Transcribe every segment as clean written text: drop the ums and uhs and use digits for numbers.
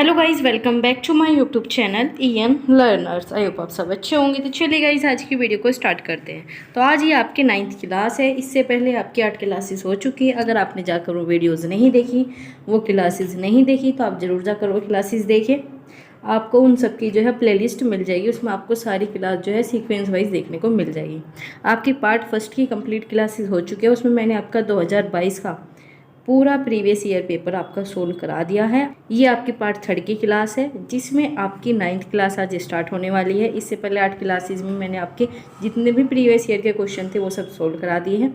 Hello guys, welcome back to my YouTube channel EN learners. I hope आप सब अच्छे होंगे। तो चलिए गाइज़, आज की वीडियो को स्टार्ट करते हैं। तो आज ये आपके 9th क्लास है। इससे पहले आपकी 8 क्लासेस हो चुकी है। अगर आपने जाकर वो वीडियोस नहीं देखी, वो क्लासेस नहीं देखी, तो आप ज़रूर जाकर वो क्लासेस देखें। आपको उन सब की जो है प्लेलिस्ट मिल जाएगी। उसमें आपको सारी क्लास जो है सीक्वेंस वाइज देखने को मिल जाएगी। आपकी पार्ट फर्स्ट की कंप्लीट क्लासेस हो चुकी है। उसमें मैंने आपका 2022 का पूरा प्रीवियस ईयर पेपर आपका सोल्व करा दिया है। ये आपकी पार्ट 3 की क्लास है, जिसमें आपकी 9th क्लास आज स्टार्ट होने वाली है। इससे पहले 8 क्लासेस में मैंने आपके जितने भी प्रीवियस ईयर के क्वेश्चन थे वो सब सोल्व करा दिए हैं।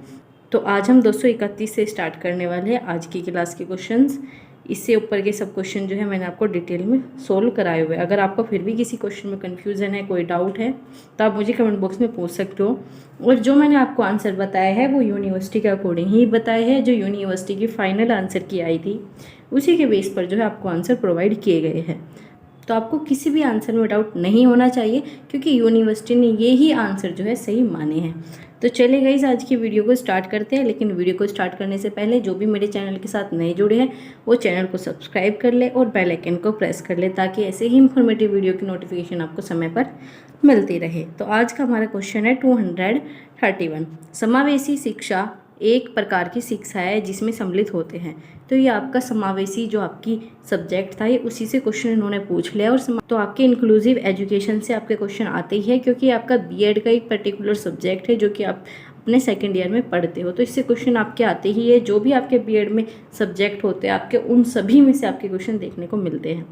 तो आज हम 231 से स्टार्ट करने वाले हैं आज की क्लास के क्वेश्चंस। इससे ऊपर के सब क्वेश्चन जो है मैंने आपको डिटेल में सोल्व कराए हुए हैं। अगर आपको फिर भी किसी क्वेश्चन में कन्फ्यूज़न है, कोई डाउट है, तो आप मुझे कमेंट बॉक्स में पूछ सकते हो। और जो मैंने आपको आंसर बताया है वो यूनिवर्सिटी के अकॉर्डिंग ही बताया है। जो यूनिवर्सिटी की फाइनल आंसर की आई थी उसी के बेस पर जो है आपको आंसर प्रोवाइड किए गए हैं। तो आपको किसी भी आंसर में डाउट नहीं होना चाहिए, क्योंकि यूनिवर्सिटी ने ये ही आंसर जो है सही माने हैं। तो चलिए गाइस, आज की वीडियो को स्टार्ट करते हैं। लेकिन वीडियो को स्टार्ट करने से पहले जो भी मेरे चैनल के साथ नए जुड़े हैं वो चैनल को सब्सक्राइब कर ले और बेल आइकन को प्रेस कर ले, ताकि ऐसे ही इंफॉर्मेटिव वीडियो की नोटिफिकेशन आपको समय पर मिलती रहे। तो आज का हमारा क्वेश्चन है 231। समावेशी शिक्षा एक प्रकार की शिक्षा है जिसमें सम्मिलित होते हैं। तो ये आपका समावेशी जो आपकी सब्जेक्ट था, ये उसी से क्वेश्चन इन्होंने पूछ लिया। और तो आपके इंक्लूसिव एजुकेशन से आपके क्वेश्चन आते ही है, क्योंकि आपका बीएड का एक पर्टिकुलर सब्जेक्ट है जो कि आप अपने सेकेंड ईयर में पढ़ते हो। तो इससे क्वेश्चन आपके आते ही है। जो भी आपके बीएड में सब्जेक्ट होते हैं आपके, उन सभी में से आपके क्वेश्चन देखने को मिलते हैं।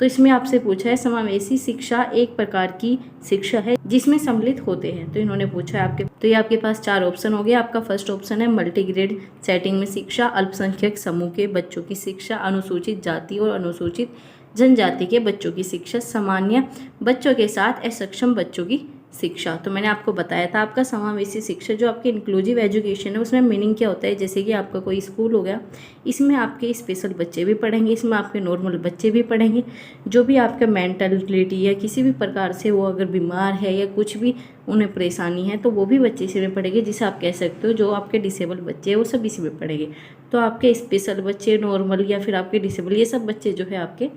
तो इसमें आपसे पूछा है समावेशी शिक्षा एक प्रकार की शिक्षा है जिसमें सम्मिलित होते हैं। तो इन्होंने पूछा है आपके, तो ये आपके पास 4 ऑप्शन हो गया। आपका फर्स्ट ऑप्शन है मल्टीग्रेड सेटिंग में शिक्षा, अल्पसंख्यक समूह के बच्चों की शिक्षा, अनुसूचित जाति और अनुसूचित जनजाति के बच्चों की शिक्षा, सामान्य बच्चों के साथ असक्षम बच्चों की शिक्षा। तो मैंने आपको बताया था आपका समावेशी शिक्षा जो आपके इंक्लूसिव एजुकेशन है, उसमें मीनिंग क्या होता है। जैसे कि आपका कोई स्कूल हो गया, इसमें आपके स्पेशल बच्चे भी पढ़ेंगे, इसमें आपके नॉर्मल बच्चे भी पढ़ेंगे। जो भी आपका मेंटलिटी या किसी भी प्रकार से वो अगर बीमार है या कुछ भी उन्हें परेशानी है, तो वो भी बच्चे इसी में पढ़ेंगे। जिसे आप कह सकते हो जो आपके डिसेबल बच्चे हैं वो सब इसी में पढ़ेंगे। तो आपके स्पेशल बच्चे, नॉर्मल या फिर आपके डिसेबल, ये सब बच्चे जो है आपके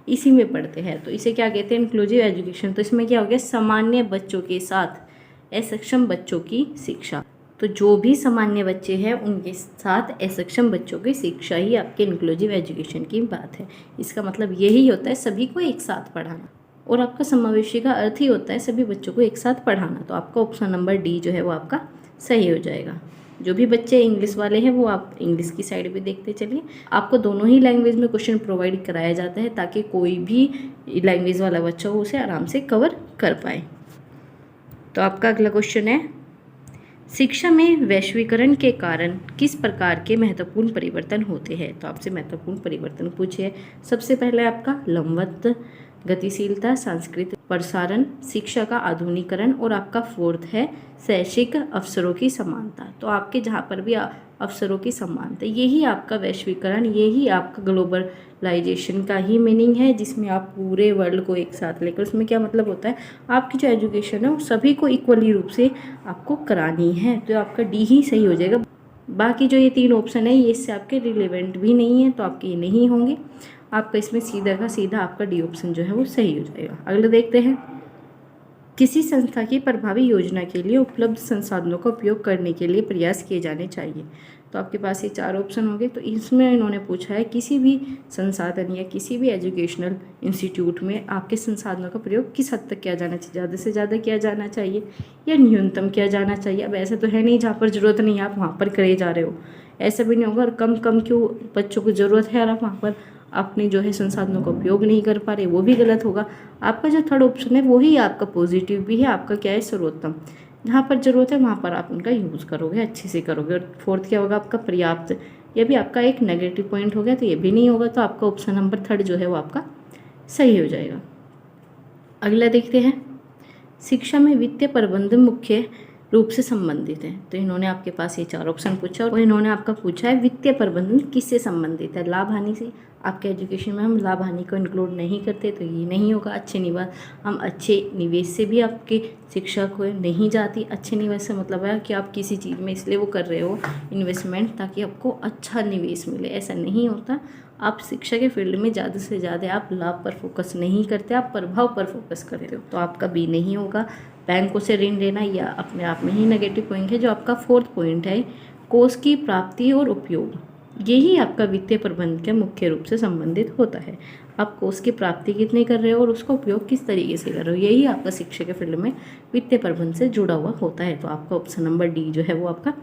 इसी में पढ़ते हैं। तो इसे क्या कहते हैं, इंक्लूसिव एजुकेशन। तो इसमें क्या हो गया, सामान्य बच्चों के साथ असक्षम बच्चों की शिक्षा। तो जो भी सामान्य बच्चे हैं उनके साथ असक्षम बच्चों की शिक्षा ही आपके इंक्लूसिव एजुकेशन की बात है। इसका मतलब यही होता है सभी को एक साथ पढ़ाना। और आपका समावेशी का अर्थ ही होता है सभी बच्चों को एक साथ पढ़ाना। तो आपका ऑप्शन नंबर डी जो है वो आपका सही हो जाएगा। जो भी बच्चे इंग्लिश वाले हैं वो आप इंग्लिश की साइड पे देखते चलिए। आपको दोनों ही लैंग्वेज में क्वेश्चन प्रोवाइड कराया जाता है, ताकि कोई भी लैंग्वेज वाला बच्चा हो उसे आराम से कवर कर पाए। तो आपका अगला क्वेश्चन है, शिक्षा में वैश्वीकरण के कारण किस प्रकार के महत्वपूर्ण परिवर्तन होते हैं। तो आपसे महत्वपूर्ण परिवर्तन पूछे। सबसे पहले आपका लंबवत गतिशीलता, सांस्कृतिक प्रसारण, शिक्षा का आधुनिकीकरण, और आपका फोर्थ है शैक्षिक अवसरों की समानता। तो आपके जहाँ पर भी अवसरों की समानता, यही आपका वैश्वीकरण, यही आपका ग्लोबलाइजेशन का ही मीनिंग है, जिसमें आप पूरे वर्ल्ड को एक साथ लेकर, उसमें क्या मतलब होता है, आपकी जो एजुकेशन है वो सभी को इक्वली रूप से आपको करानी है। तो आपका डी ही सही हो जाएगा। बाकी जो ये 3 ऑप्शन है ये इससे आपके रिलेवेंट भी नहीं है, तो आपके ये नहीं होंगे। आपका इसमें सीधा का सीधा आपका डी ऑप्शन जो है वो सही हो जाएगा। अगले देखते हैं, किसी संस्था की प्रभावी योजना के लिए उपलब्ध संसाधनों का उपयोग करने के लिए प्रयास किए जाने चाहिए। तो आपके पास ये 4 ऑप्शन हो गए। तो इसमें इन्होंने पूछा है किसी भी संसाधन या किसी भी एजुकेशनल इंस्टीट्यूट में आपके संसाधनों का प्रयोग किस हद तक किया जाना चाहिए। ज़्यादा से ज़्यादा किया जाना चाहिए या न्यूनतम किया जाना चाहिए। अब ऐसा तो है नहीं जहाँ पर ज़रूरत नहीं है आप वहाँ पर करे जा रहे हो, ऐसा भी नहीं होगा। और कम क्यों बच्चों को ज़रूरत है और आप वहाँ पर अपने जो है संसाधनों का उपयोग नहीं कर पा रहे, वो भी गलत होगा। आपका जो थर्ड ऑप्शन है वही आपका पॉजिटिव भी है। आपका क्या है, सर्वोत्तम। जहाँ पर ज़रूरत है वहाँ पर आप उनका यूज़ करोगे, अच्छे से करोगे। और फोर्थ क्या होगा आपका, पर्याप्त। ये भी आपका एक नेगेटिव पॉइंट हो गया, तो ये भी नहीं होगा। तो आपका ऑप्शन नंबर 3 जो है वो आपका सही हो जाएगा। अगला देखते हैं, शिक्षा में वित्तीय प्रबंधन मुख्य रूप से संबंधित है। तो इन्होंने आपके पास ये 4 ऑप्शन पूछा और इन्होंने आपका पूछा है वित्तीय प्रबंधन किससे संबंधित है। लाभ हानि से। आपके एजुकेशन में हम लाभ हानि को इंक्लूड नहीं करते, तो ये नहीं होगा। अच्छे निवेश, हम अच्छे निवेश से भी आपके शिक्षा को नहीं जाती। अच्छे निवेश से मतलब है कि आप किसी चीज़ में इसलिए वो कर रहे हो इन्वेस्टमेंट ताकि आपको अच्छा निवेश मिले, ऐसा नहीं होता। आप शिक्षा के फील्ड में ज़्यादा से ज़्यादा आप लाभ पर फोकस नहीं करते, आप प्रभाव पर फोकस करते हो, तो आपका बी नहीं होगा। बैंकों से ऋण लेना या अपने आप में ही नेगेटिव पॉइंट है। जो आपका फोर्थ पॉइंट है, कोष की प्राप्ति और उपयोग, यही आपका वित्तीय प्रबंधन के मुख्य रूप से संबंधित होता है। आप कोष की प्राप्ति कितनी कर रहे हो और उसका उपयोग किस तरीके से कर रहे हो, यही आपका शिक्षा के फील्ड में वित्तीय प्रबंधन से जुड़ा हुआ होता है। तो आपका ऑप्शन नंबर डी जो है वो आपका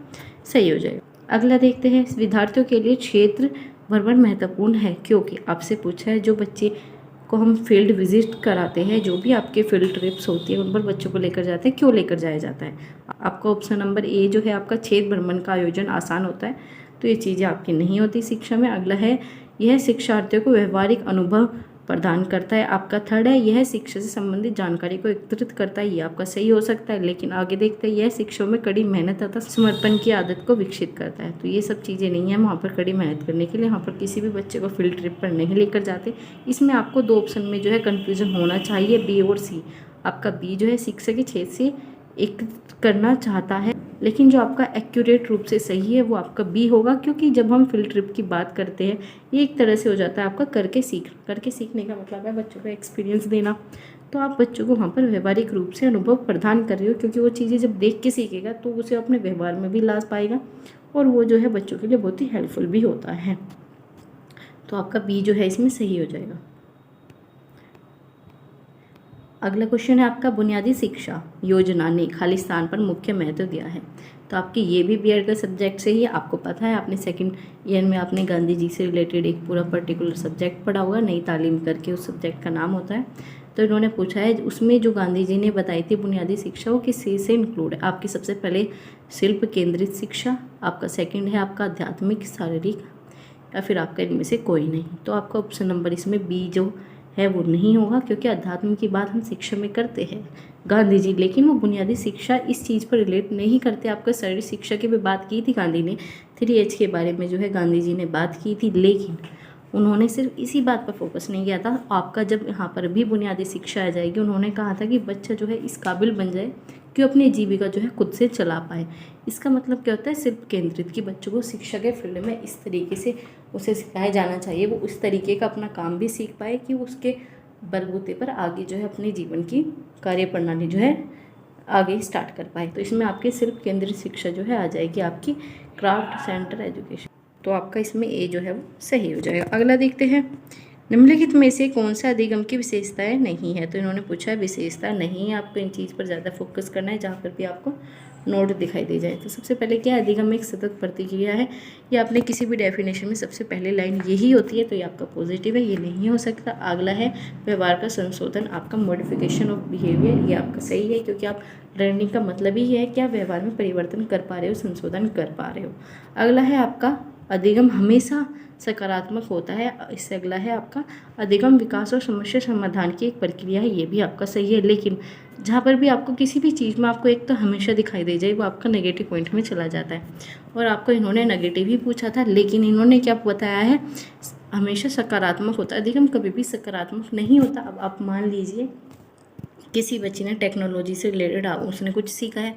सही हो जाएगा। अगला देखते हैं, विद्यार्थियों के लिए क्षेत्र भ्रमण महत्वपूर्ण है क्योंकि आपसे पूछा है जो बच्चे को हम फील्ड विजिट कराते हैं, जो भी आपके फील्ड ट्रिप्स होती है उन पर बच्चों को लेकर जाते हैं, क्यों लेकर जाया जाता है। आपका ऑप्शन नंबर ए जो है आपका क्षेत्र भ्रमण का आयोजन आसान होता है, तो ये चीज़ें आपकी नहीं होती शिक्षा में। अगला है, यह शिक्षार्थियों को व्यवहारिक अनुभव प्रदान करता है। आपका थर्ड है, यह शिक्षा से संबंधित जानकारी को एकत्रित करता है, ये आपका सही हो सकता है। लेकिन आगे देखते हैं, यह शिक्षकों में कड़ी मेहनत तथा समर्पण की आदत को विकसित करता है, तो ये सब चीज़ें नहीं है वहाँ पर कड़ी मेहनत करने के लिए, वहाँ पर किसी भी बच्चे को फील्ड ट्रिप पर नहीं लेकर जाते। इसमें आपको दो ऑप्शन में जो है कन्फ्यूजन होना चाहिए, बी और सी। आपका बी जो है शिक्षा के क्षेत्र से एक करना चाहता है, लेकिन जो आपका एक्यूरेट रूप से सही है वो आपका बी होगा, क्योंकि जब हम फील्ड ट्रिप की बात करते हैं ये एक तरह से हो जाता है आपका करके सीखने का मतलब है बच्चों को एक्सपीरियंस देना। तो आप बच्चों को वहाँ पर व्यवहारिक रूप से अनुभव प्रदान कर रहे हो, क्योंकि वो चीज़ें जब देख के सीखेगा तो उसे अपने व्यवहार में भी ला पाएगा और वो जो है बच्चों के लिए बहुत ही हेल्पफुल भी होता है। तो आपका बी जो है इसमें सही हो जाएगा। अगला क्वेश्चन है आपका, बुनियादी शिक्षा योजना ने खाली स्थान पर मुख्य महत्व दिया है। तो आपकी ये भी बीएड का सब्जेक्ट से ही, आपको पता है आपने सेकंड ईयर में आपने गांधी जी से रिलेटेड एक पूरा पर्टिकुलर सब्जेक्ट पढ़ा होगा, नई तालीम करके उस सब्जेक्ट का नाम होता है। तो इन्होंने पूछा है उसमें जो गांधी जी ने बताई थी बुनियादी शिक्षा वो किस चीज़ से इंक्लूड है। आपकी सबसे पहले शिल्प केंद्रित शिक्षा, आपका सेकेंड है आपका आध्यात्मिक शारीरिक, या फिर आपका इनमें से कोई नहीं। तो आपका ऑप्शन नंबर इसमें बी जो है वो नहीं होगा, क्योंकि अध्यात्म की बात हम शिक्षा में करते हैं गांधी जी, लेकिन वो बुनियादी शिक्षा इस चीज़ पर रिलेट नहीं करते। आपका शारीरिक शिक्षा की भी बात की थी गांधी ने, 3H के बारे में जो है गांधी जी ने बात की थी, लेकिन उन्होंने सिर्फ इसी बात पर फोकस नहीं किया था। आपका जब यहाँ पर भी बुनियादी शिक्षा आ जाएगी, उन्होंने कहा था कि बच्चा जो है इस काबिल बन जाए कि अपनी जीविका जो है खुद से चला पाए। इसका मतलब क्या होता है, सिर्फ केंद्रित कि बच्चों को शिक्षा के फील्ड में इस तरीके से उसे सिखाया जाना चाहिए, वो उस तरीके का अपना काम भी सीख पाए कि उसके बलबूते पर आगे जो है अपने जीवन की कार्य प्रणाली जो है आगे स्टार्ट कर पाए। तो इसमें आपकी सिर्फ केंद्रित शिक्षा जो है आ जाएगी आपकी क्राफ्ट सेंटर एजुकेशन। तो आपका इसमें ए जो है वो सही हो जाएगा। अगला देखते हैं, निम्नलिखित में से कौन सा अधिगम की विशेषताएं नहीं है। तो इन्होंने पूछा है विशेषता नहीं है, आपको इन चीज़ पर ज़्यादा फोकस करना है जहाँ पर भी आपको नोट दिखाई दे जाए। तो सबसे पहले क्या है, अधिगम एक सतत प्रतिक्रिया है, या आपने किसी भी डेफिनेशन में सबसे पहले लाइन यही होती है, तो ये आपका पॉजिटिव है, ये नहीं हो सकता। अगला है व्यवहार का संशोधन, आपका मॉडिफिकेशन ऑफ बिहेवियर, ये आपका सही है, क्योंकि आप लर्निंग का मतलब ही है कि आप व्यवहार में परिवर्तन कर पा रहे हो, संशोधन कर पा रहे हो। अगला है आपका अधिगम हमेशा सकारात्मक होता है। इससे अगला है आपका अधिगम विकास और समस्या समाधान की एक प्रक्रिया है, ये भी आपका सही है। लेकिन जहाँ पर भी आपको किसी भी चीज़ में आपको एक तो हमेशा दिखाई दे जाए, वो आपका नेगेटिव पॉइंट में चला जाता है। और आपको इन्होंने नेगेटिव ही पूछा था, लेकिन इन्होंने क्या बताया है, हमेशा सकारात्मक होता है। अधिगम कभी भी सकारात्मक नहीं होता। अब आप मान लीजिए किसी बच्चे ने टेक्नोलॉजी से रिलेटेड उसने कुछ सीखा है,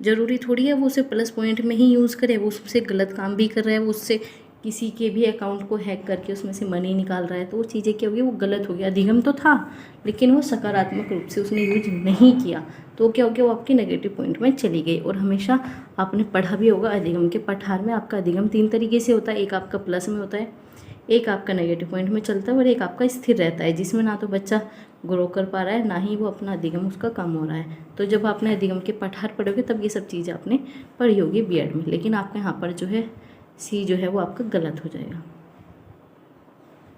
ज़रूरी थोड़ी है वो उसे प्लस पॉइंट में ही यूज़ करे, वो उससे गलत काम भी कर रहा है, वो उससे किसी के भी अकाउंट को हैक करके उसमें से मनी निकाल रहा है, तो वो चीज़ें क्या होगी, वो गलत हो गया। अधिगम तो था लेकिन वो सकारात्मक रूप से उसने यूज नहीं किया, तो क्या हो गया, वो आपके नेगेटिव पॉइंट में चली गई। और हमेशा आपने पढ़ा भी होगा अधिगम के पठार में, आपका अधिगम 3 तरीके से होता है, एक आपका प्लस में होता है, एक आपका नेगेटिव पॉइंट में चलता है, और एक आपका स्थिर रहता है, जिसमें ना तो बच्चा ग्रो कर पा रहा है, ना ही वो अपना अधिगम उसका कम हो रहा है। तो जब आपने अधिगम के पठार पढ़ोगे तब ये सब चीज़ें आपने पढ़ी होगी बीएड में, लेकिन आपके यहाँ पर जो है सी जो है वो आपका गलत हो जाएगा।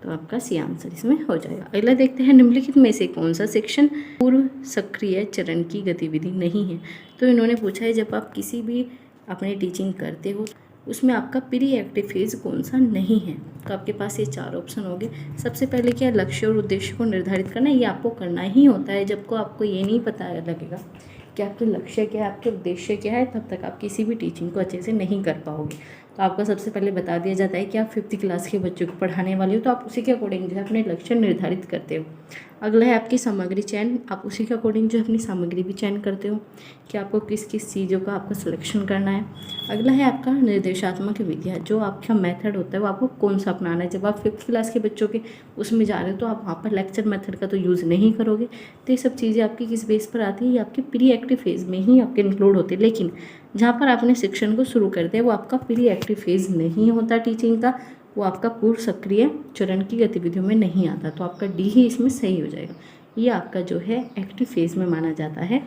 तो आपका सी आंसर इसमें हो जाएगा। अगला देखते हैं, निम्नलिखित में से कौन सा सेक्शन पूर्व सक्रिय चरण की गतिविधि नहीं है। तो इन्होंने पूछा है जब आप किसी भी अपनी टीचिंग करते हो उसमें आपका प्री एक्टिव फेज कौन सा नहीं है। तो आपके पास ये 4 ऑप्शन होंगे। सबसे पहले क्या, लक्ष्य और उद्देश्य को निर्धारित करना, ये आपको करना ही होता है। जब को आपको ये नहीं पता लगेगा कि आपके लक्ष्य क्या है, आपके उद्देश्य क्या है, तब तक आप किसी भी टीचिंग को अच्छे से नहीं कर पाओगे। तो आपका सबसे पहले बता दिया जाता है कि आप 5th क्लास के बच्चों को पढ़ाने वाले हो, तो आप उसी के अकॉर्डिंग जो है अपने लक्ष्य निर्धारित करते हो। अगला है आपकी सामग्री चयन। आप उसी के अकॉर्डिंग जो अपनी सामग्री भी चयन करते हो कि आपको किस किस चीज़ों का आपको सिलेक्शन करना है। अगला है आपका निर्देशात्मक विधियाँ। जो आपका मेथड होता है वो आपको कौन सा अपनाना है। जब आप 5th क्लास के बच्चों के उसमें जा रहे हो तो आप वहाँ पर लेक्चर मेथड का तो यूज़ नहीं करोगे। तो ये सब चीज़ें आपकी किस बेस पर आती है, ये आपकी प्री एक्टिव फेज़ में ही आपके इंक्लूड होती है। लेकिन जहाँ पर आपने शिक्षण को शुरू कर दिया वो आपका प्री एक्टिव फेज़ नहीं होता टीचिंग का, वो आपका पूर्व सक्रिय चरण की गतिविधियों में नहीं आता। तो आपका डी ही इसमें सही हो जाएगा। ये आपका जो है एक्टिव फेज़ में माना जाता है।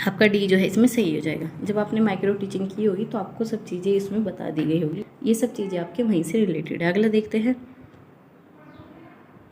आपका डी जो है इसमें सही हो जाएगा। जब आपने माइक्रो टीचिंग की होगी तो आपको सब चीज़ें इसमें बता दी गई होगी। ये सब चीज़ें आपके वहीं से रिलेटेड है। अगला देखते हैं,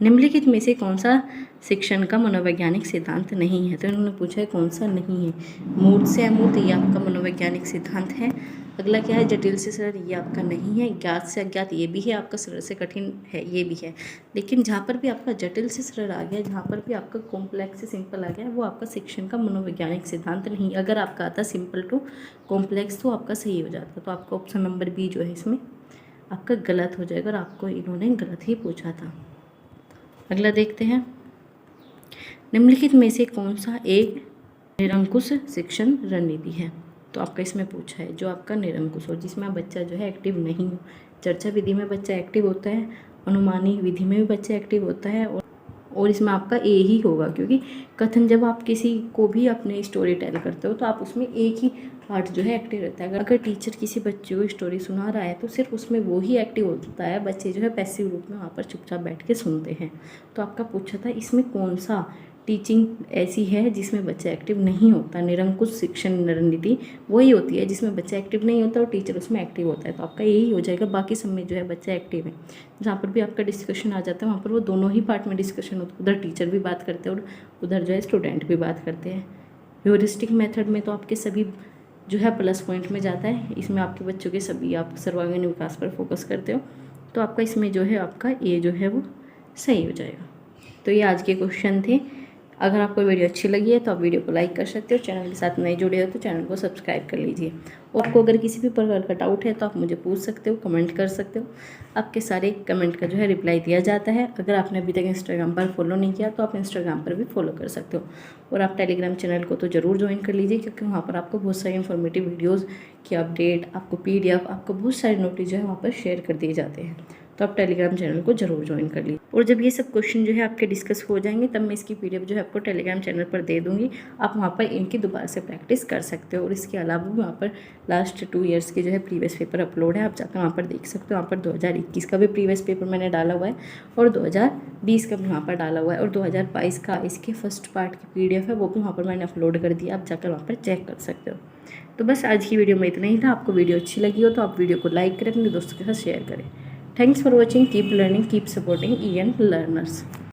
निम्नलिखित में से कौन सा शिक्षण का मनोवैज्ञानिक सिद्धांत नहीं है। तो इन्होंने पूछा है कौन सा नहीं है। मूर्त से अमूर्त ये आपका मनोवैज्ञानिक सिद्धांत है। अगला क्या है, जटिल से सरल ये आपका नहीं है। ज्ञात से अज्ञात ये भी है, आपका सरल से कठिन है ये भी है। लेकिन जहाँ पर भी आपका जटिल से सरल आ गया, जहाँ पर भी आपका कॉम्प्लेक्स से सिंपल आ गया, वो आपका शिक्षण का मनोवैज्ञानिक सिद्धांत नहीं। अगर आपका आता सिंपल टू कॉम्प्लेक्स तो आपका सही हो जाता। तो आपका ऑप्शन नंबर बी जो है इसमें आपका गलत हो जाएगा और आपको इन्होंने गलत ही पूछा था। अगला देखते हैं, निम्नलिखित में से कौन सा एक निरंकुश शिक्षण रणनीति है। तो आपका इसमें पूछा है जो आपका निरंकुश हो, जिसमें बच्चा जो है एक्टिव नहीं हो। चर्चा विधि में बच्चा एक्टिव होता है, अनुमानी विधि में भी बच्चा एक्टिव होता है, और इसमें आपका ए ही होगा, क्योंकि कथन जब आप किसी को भी अपने स्टोरी टेल करते हो तो आप उसमें एक ही पार्ट जो है एक्टिव रहता है। अगर टीचर किसी बच्चे को स्टोरी सुना रहा है तो सिर्फ उसमें वो ही एक्टिव होता है, बच्चे जो है पैसिव रूप में वहाँ पर चुपचाप बैठ के सुनते हैं। तो आपका पूछा था इसमें कौन सा टीचिंग ऐसी है जिसमें बच्चा एक्टिव नहीं होता। निरंकुश शिक्षण रणनीति वही होती है जिसमें बच्चा एक्टिव नहीं होता और टीचर उसमें एक्टिव होता है। तो आपका यही हो जाएगा। बाकी सब में जो है बच्चा एक्टिव है। जहाँ पर भी आपका डिस्कशन आ जाता है वहाँ पर वो दोनों ही पार्ट में डिस्कशन होता है। उधर टीचर भी बात करते हैं और उधर जो है स्टूडेंट भी बात करते हैं। ह्यूरिस्टिक मेथड में तो आपके सभी जो है प्लस पॉइंट में जाता है। इसमें आपके बच्चों के सभी आप सर्वांगीण विकास पर फोकस करते हो। तो आपका इसमें जो है आपका ए जो है वो सही हो जाएगा। तो ये आज के क्वेश्चन थे। अगर आपको वीडियो अच्छी लगी है तो आप वीडियो को लाइक कर सकते हो। चैनल के साथ नए जुड़े हो तो चैनल को सब्सक्राइब कर लीजिए। और आपको अगर किसी भी प्रकार का डाउट है तो आप मुझे पूछ सकते हो, कमेंट कर सकते हो। आपके सारे कमेंट का जो है रिप्लाई दिया जाता है। अगर आपने अभी तक इंस्टाग्राम पर फॉलो नहीं किया तो आप इंस्टाग्राम पर भी फॉलो कर सकते हो। और आप टेलीग्राम चैनल को तो ज़रूर ज्वाइन कर लीजिए, क्योंकि वहाँ पर आपको बहुत सारी इन्फॉर्मेटिव वीडियोज़ की अपडेट, आपको PDF, आपको बहुत सारे नोटिस जो है वहाँ पर शेयर कर दिए जाते हैं। तो आप टेलीग्राम चैनल को जरूर ज्वाइन कर लीजिए। और जब ये सब क्वेश्चन जो है आपके डिस्कस हो जाएंगे तब मैं इसकी PDF जो है आपको टेलीग्राम चैनल पर दे दूँगी। आप वहाँ पर इनकी दोबारा से प्रैक्टिस कर सकते हो। और इसके अलावा भी वहाँ पर लास्ट 2 ईयर्स के जो है प्रीवियस पेपर अपलोड है, आप जाकर वहाँ पर देख सकते हो। वहाँ पर 2021 का भी प्रीवियस पेपर मैंने डाला हुआ है और 2020 का भी वहाँ पर डाला हुआ है, और 2022 का इसके फर्स्ट पार्ट की PDF है वो भी वहाँ पर मैंने अपलोड कर दिया। आप जाकर वहाँ पर चेक कर सकते हो। तो बस आज की वीडियो में इतना ही था। आपको वीडियो अच्छी लगी हो तो आप वीडियो को लाइक करें, अपने दोस्तों के साथ शेयर करें। Thanks for watching. Keep learning, keep supporting EN learners.